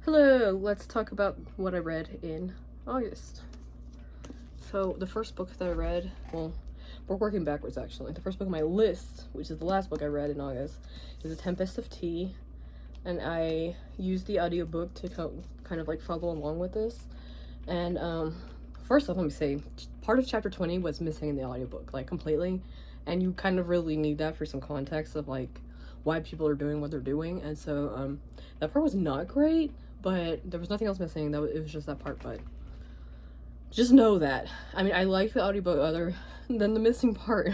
Hello, let's talk about what I read in August. So, the first book that I read, well, we're working backwards actually. The first book on my list, which is the last book I read in August, is A Tempest of Tea. And I used the audiobook to kind of like follow along with this. And first off, let me say, part of chapter 20 was missing in the audiobook, like completely. And you kind of really need that for some context of like why people are doing what they're doing. And so that part was not great, but there was nothing else missing. It was just that part. But just know that. I mean, I like the audiobook other than the missing part.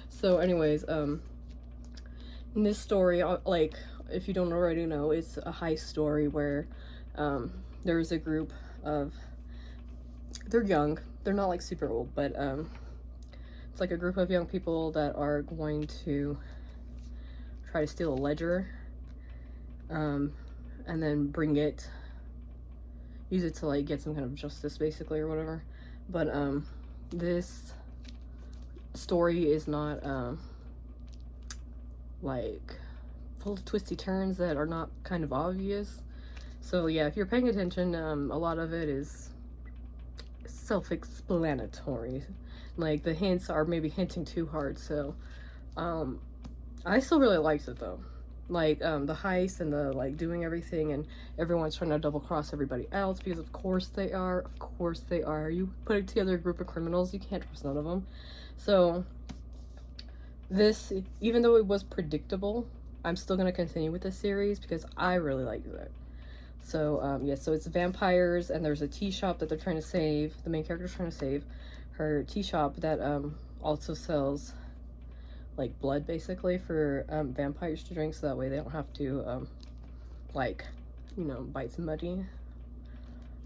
So, anyways, in this story, like if you don't already know, it's a heist story where there's a group of, they're young, they're not like super old, but it's like a group of young people that are going to try to steal a ledger, and then use it to like get some kind of justice basically or whatever. But this story is not like full of twisty turns that are not kind of obvious. So yeah, if you're paying attention, a lot of it is self-explanatory. Like the hints are maybe hinting too hard. So I still really liked it though. Like the heist and the like doing everything, and everyone's trying to double cross everybody else because of course they are. You put together a group of criminals, you can't trust none of them. So this, even though it was predictable, I'm still going to continue with this series because I really liked it. So yeah, so it's vampires, and there's a tea shop that they're trying to save. The main character's trying to save her tea shop that also sells like blood basically for vampires to drink, so that way they don't have to like, you know, bite somebody.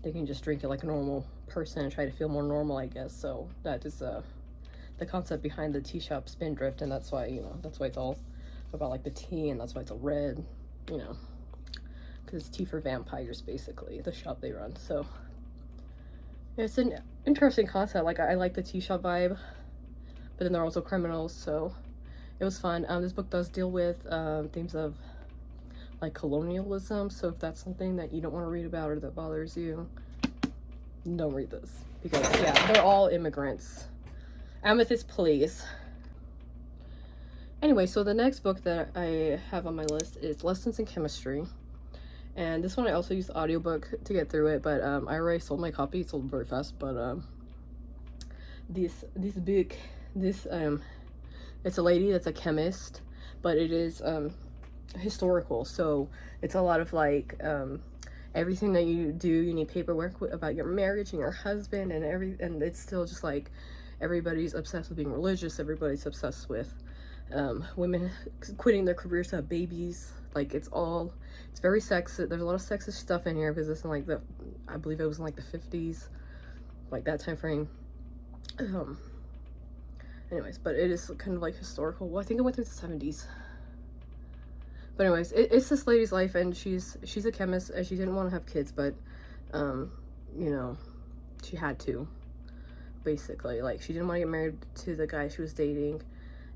They can just drink it like a normal person and try to feel more normal, I guess. So that is the concept behind the tea shop Spindrift, and that's why, you know, that's why it's all about like the tea, and that's why it's all red, you know, because it's tea for vampires basically, the shop they run. So it's an interesting concept. Like I like the tea shop vibe, but then they're also criminals, so it was fun. This book does deal with themes of like colonialism, so if that's something that you don't want to read about or that bothers you, don't read this, because yeah, they're all immigrants. Amethyst, please. Anyway, so the next book that I have on my list is Lessons in Chemistry. And this one I also used the audiobook to get through it, but I already sold my copy. It sold very fast, but this book, it's a lady that's a chemist, but it is historical, so it's a lot of like everything that you do, you need paperwork about your marriage and your husband and it's still just like everybody's obsessed with being religious, everybody's obsessed with women quitting their careers to have babies. Like it's very sexist. There's a lot of sexist stuff in here because it's in like I believe it was in like the 50s, like that time frame. Anyways, but it is kind of like historical. Well, I think it went through the 70s. But anyways, it's this lady's life, and she's a chemist, and she didn't want to have kids, but you know, she had to, basically. Like she didn't want to get married to the guy she was dating,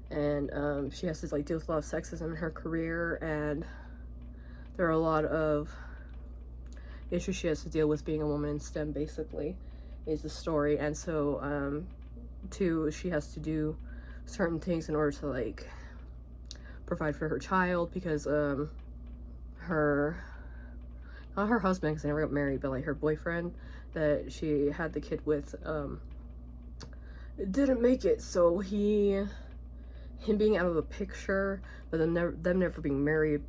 and she has to like deal with a lot of sexism in her career, and there are a lot of issues she has to deal with being a woman in STEM, basically, is the story. And so she has to do certain things in order to like provide for her child, because not her husband, because they never got married, but like her boyfriend that she had the kid with didn't make it, so him being out of the picture, but them never being married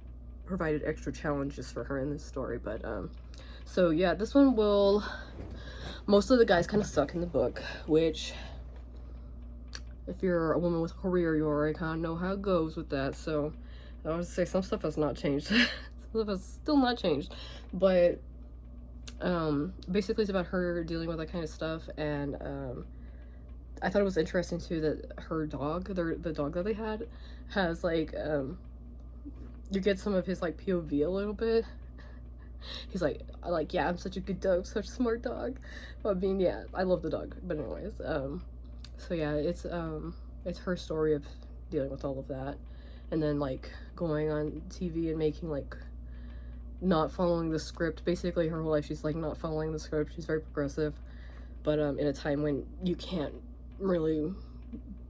provided extra challenges for her in this story. But so yeah, this one will, most of the guys kind of suck in the book, which if you're a woman with a career, you already kind of know how it goes with that. So I would say some stuff has not changed. Some stuff has still not changed, but basically it's about her dealing with that kind of stuff. And I thought it was interesting too that her dog, the dog that they had, has like you get some of his like POV a little bit. He's like, yeah, I'm such a good dog, such a smart dog. I mean, yeah, I love the dog. But anyways, so yeah, it's her story of dealing with all of that, and then like going on TV and making like not following the script. Basically, her whole life, she's like not following the script. She's very progressive, but in a time when you can't really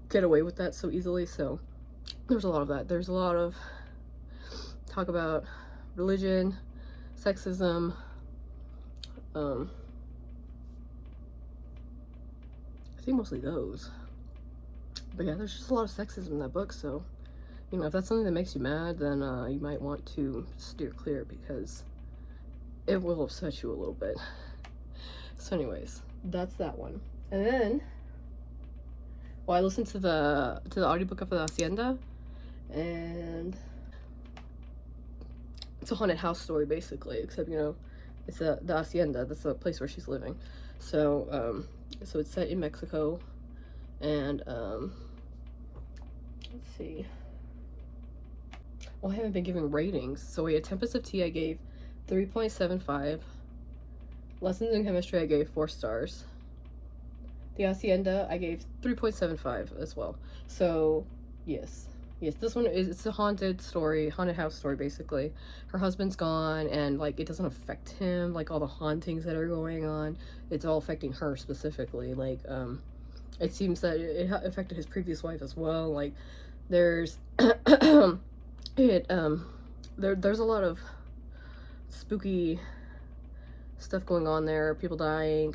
get away with that so easily. So there's a lot of that. There's a lot of talk about religion, sexism, I think mostly those. But yeah, there's just a lot of sexism in that book, so you know, if that's something that makes you mad, then you might want to steer clear, because it will upset you a little bit. So anyways, that's that one. And then, well, I listened to the audiobook of the Hacienda, and it's a haunted house story basically, except, you know, it's the Hacienda, that's the place where she's living. So so it's set in Mexico, and let's see. Well, I haven't been giving ratings. So wait, A Tempest of Tea I gave 3.75. Lessons in Chemistry I gave 4 stars. The Hacienda I gave 3.75 as well. So yes, this one is, it's a haunted story, haunted house story basically. Her husband's gone, and like it doesn't affect him, like all the hauntings that are going on, it's all affecting her specifically. Like it seems that it affected his previous wife as well. Like there's there's a lot of spooky stuff going on there, people dying,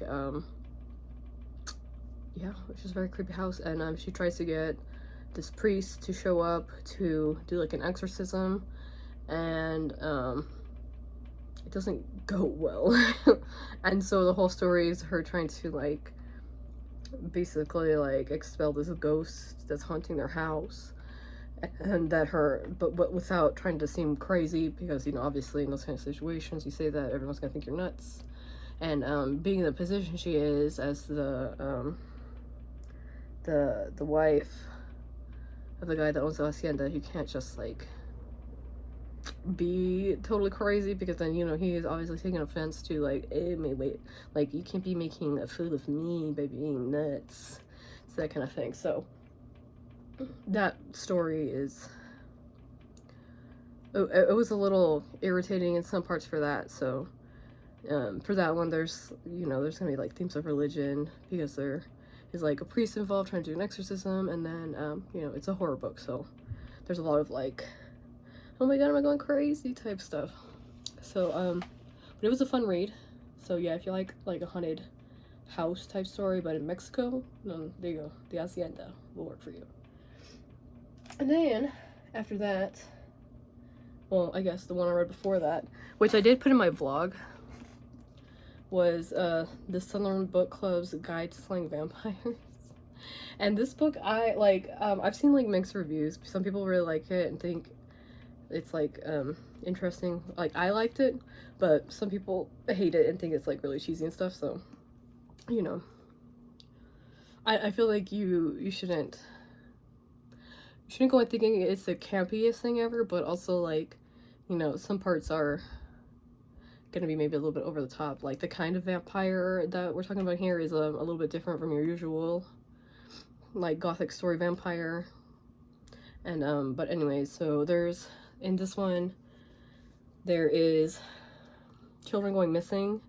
yeah, which is a very creepy house. And she tries to get this priest to show up to do like an exorcism, and it doesn't go well. And so the whole story is her trying to like basically like expel this ghost that's haunting their house, and that her, but without trying to seem crazy, because, you know, obviously in those kind of situations you say that, everyone's gonna think you're nuts. And being in the position she is as the wife of the guy that owns the hacienda, you can't just like be totally crazy, because then, you know, he is obviously taking offense to like, hey, wait, like you can't be making a fool of me by being nuts. It's that kind of thing. So that story is, it was a little irritating in some parts for that. So for that one, there's, you know, there's gonna be like themes of religion, because there is like a priest involved trying to do an exorcism, and then you know, it's a horror book, so there's a lot of like, oh my god, am I going crazy type stuff. So but it was a fun read. So yeah, if you like a haunted house type story but in Mexico, there you go, the Hacienda will work for you. And then after that, well, I guess the one I read before that, which I did put in my vlog, was the Southern Book Club's Guide to Slaying Vampires. And this book, I like, I've seen like mixed reviews. Some people really like it and think it's like interesting. Like, I liked it, but some people hate it and think it's like really cheesy and stuff. So, you know, I feel like you shouldn't go in thinking it's the campiest thing ever, but also like, you know, some parts are gonna be maybe a little bit over the top. Like the kind of vampire that we're talking about here is a little bit different from your usual like gothic story vampire. And but anyways, so there's, in this one, there is children going missing,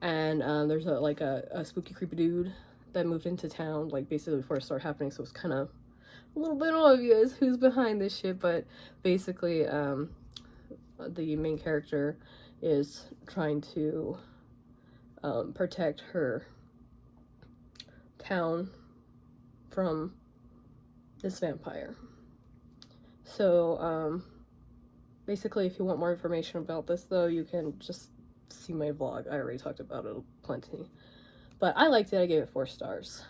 and there's a spooky creepy dude that moved into town like basically before it started happening, so it's kind of a little bit obvious who's behind this shit. But basically the main character is trying to protect her town from this vampire. So basically, if you want more information about this though, you can just see my vlog. I already talked about it plenty, but I liked it. I gave it 4 stars.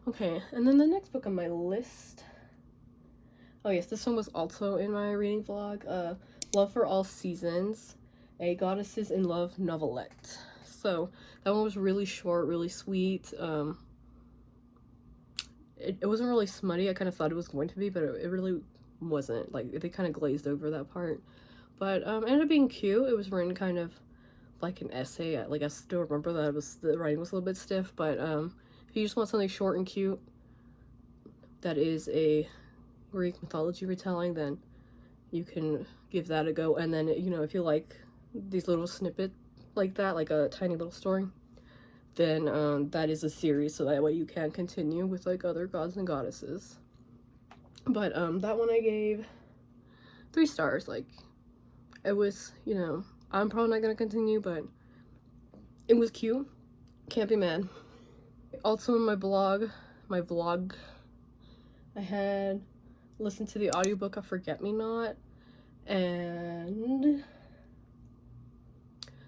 Okay, and then the next book on my list, oh yes, this one was also in my reading vlog, Love for All Seasons, a Goddesses in Love novelette. So that one was really short, really sweet. It wasn't really smutty. I kind of thought it was going to be, but it really wasn't. Like, they kind of glazed over that part. But it ended up being cute. It was written kind of like an essay. Like, I still remember that the writing was a little bit stiff, but if you just want something short and cute that is a Greek mythology retelling, then you can give that a go. And then, you know, if you like these little snippets like that, like a tiny little story, then that is a series, so that way you can continue with like other gods and goddesses. But that one I gave 3 stars. Like, it was, you know, I'm probably not gonna continue, but it was cute. Can't be mad. Also in my vlog, I had listened to the audiobook of Forget Me Not, and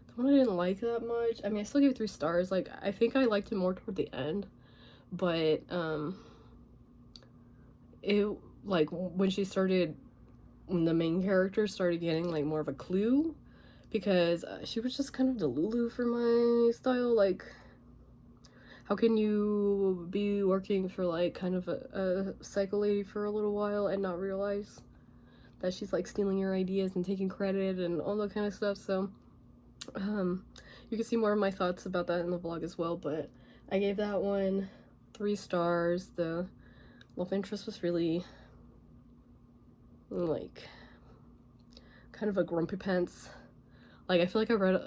the one I didn't like that much. I mean, I still gave it 3 stars. Like, I think I liked it more toward the end, but it, like, when the main character started getting like more of a clue, because she was just kind of delulu for my style. Like, how can you be working for like kind of a psycho lady for a little while and not realize that she's like stealing your ideas and taking credit and all that kind of stuff? So you can see more of my thoughts about that in the vlog as well, but I gave that one 3 stars. The love interest was really like kind of a grumpy pants. Like, I feel like I read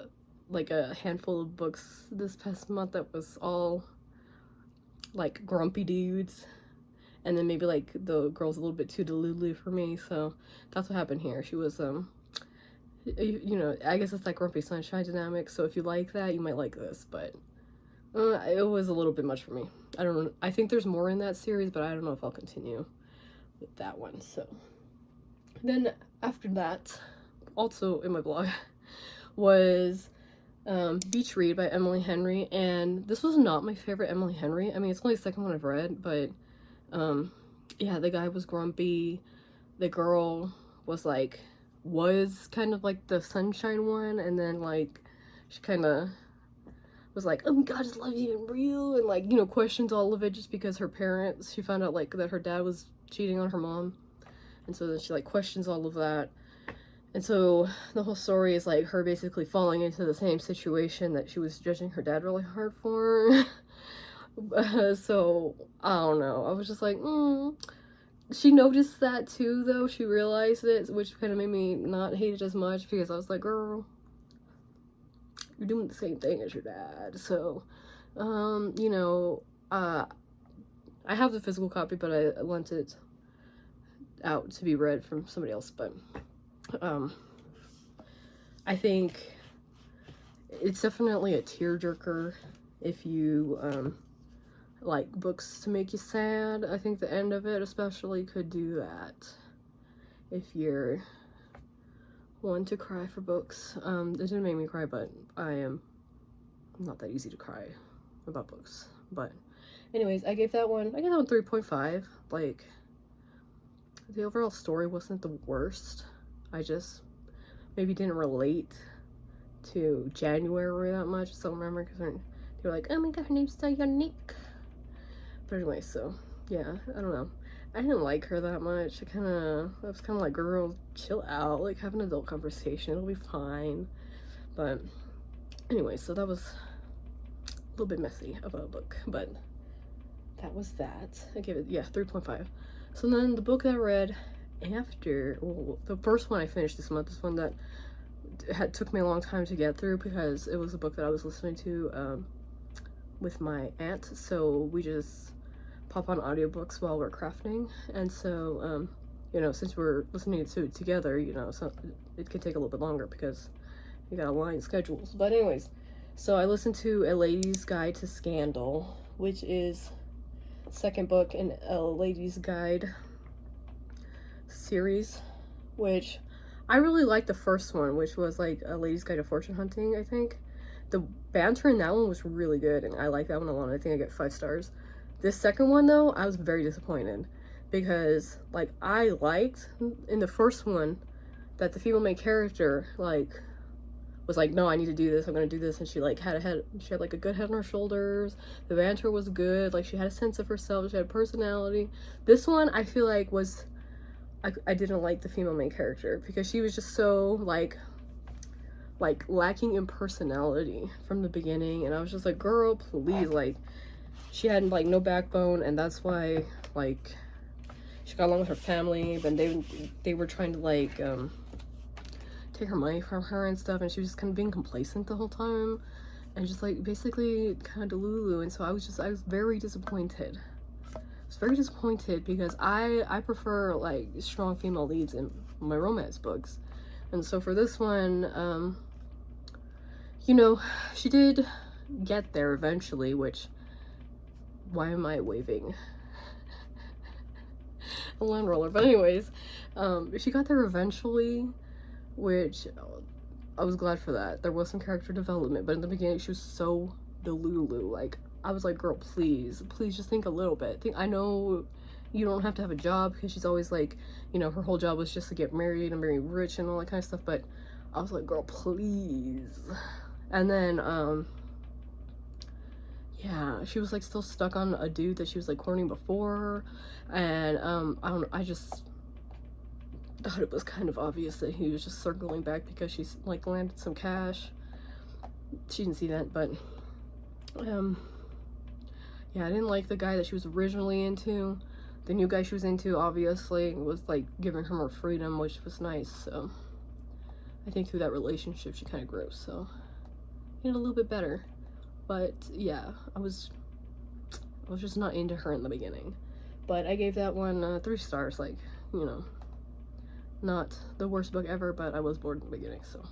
like a handful of books this past month that was all like grumpy dudes, and then maybe like the girl's a little bit too delulu for me. So that's what happened here. She was you know, I guess it's like grumpy sunshine dynamic, so if you like that, you might like this. But it was a little bit much for me. I don't know, I think there's more in that series, but I don't know if I'll continue with that one. So then after that, also in my blog, was Beach Read by Emily Henry, and this was not my favorite Emily Henry. I mean, it's only the second one I've read, but yeah, the guy was grumpy. The girl was kind of like the sunshine one, and then like she kind of was like, oh my god, I just love you and real, and like, you know, questions all of it just because her parents, she found out like that her dad was cheating on her mom, and so then she like questions all of that. And so the whole story is like her basically falling into the same situation that she was judging her dad really hard for. So I don't know, I was just like, She noticed that too, though. She realized it, which kind of made me not hate it as much, because I was like, girl, you're doing the same thing as your dad. So you know, I have the physical copy, but I lent it out to be read from somebody else. But I think it's definitely a tearjerker if you like books to make you sad. I think the end of it especially could do that if you're one to cry for books. It didn't make me cry, but I am not that easy to cry about books. But anyways, I gave that one 3.5. Like, the overall story wasn't the worst. I just maybe didn't relate to January that much. I don't remember, because they were like, oh my god, her name's so unique. But anyway, so yeah, I don't know. I didn't like her that much. I was kind of like, girl, chill out. Like, have an adult conversation. It'll be fine. But anyway, so that was a little bit messy of a book. But that was that. I gave it, yeah, 3.5. So then the book that I read after, well, the first one I finished this month, this one that took me a long time to get through, because it was a book that I was listening to with my aunt. So we just pop on audiobooks while we're crafting, and so you know, since we're listening to it together, you know, so it could take a little bit longer because you got aligned schedules. But anyways, so I listened to A Lady's Guide to Scandal, which is second book in A Lady's Guide series, which I really liked the first one, which was like A Lady's Guide to Fortune Hunting. I think the banter in that one was really good, and I like that one a lot. I think I get 5 stars. This second one, though, I was very disappointed, because like, I liked in the first one that the female main character like was like, no, I need to do this, I'm gonna do this, and she like had like a good head on her shoulders. The banter was good, like she had a sense of herself, she had personality. This one, I feel like was, I didn't like the female main character, because she was just so like lacking in personality from the beginning, and I was just like, girl, please. Like, she had like no backbone, and that's why like she got along with her family, but they were trying to like take her money from her and stuff, and she was just kind of being complacent the whole time, and just like basically kind of delulu. And so I was very disappointed. I was very disappointed because I prefer like strong female leads in my romance books. And so for this one, you know, she did get there eventually, which, why am I waving a line roller? But anyways, she got there eventually, which I was glad for that. There was some character development, but in the beginning she was so delulu. Like, I was like, girl, please just think a little bit. I know you don't have to have a job, because she's always like, you know, her whole job was just to get married and be rich and all that kind of stuff, but I was like, girl, please. And then yeah, she was like still stuck on a dude that she was like courting before, and I just thought it was kind of obvious that he was just circling back because she's like landed some cash. She didn't see that, but yeah, I didn't like the guy that she was originally into. The new guy she was into obviously was like giving her more freedom, which was nice. So I think through that relationship she kind of grew, so you know, a little bit better. But yeah, I was just not into her in the beginning. But I gave that one 3 stars. Like, you know, not the worst book ever, but I was bored in the beginning, so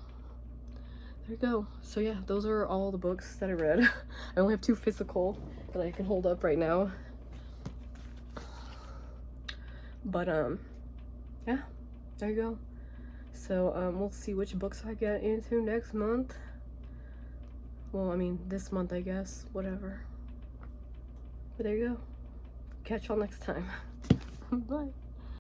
there you go. So yeah, those are all the books that I read. I only have 2 physical that I can hold up right now. But yeah, there you go. So we'll see which books I get into next month. Well, I mean, this month, I guess. Whatever. But there you go. Catch y'all next time. Bye.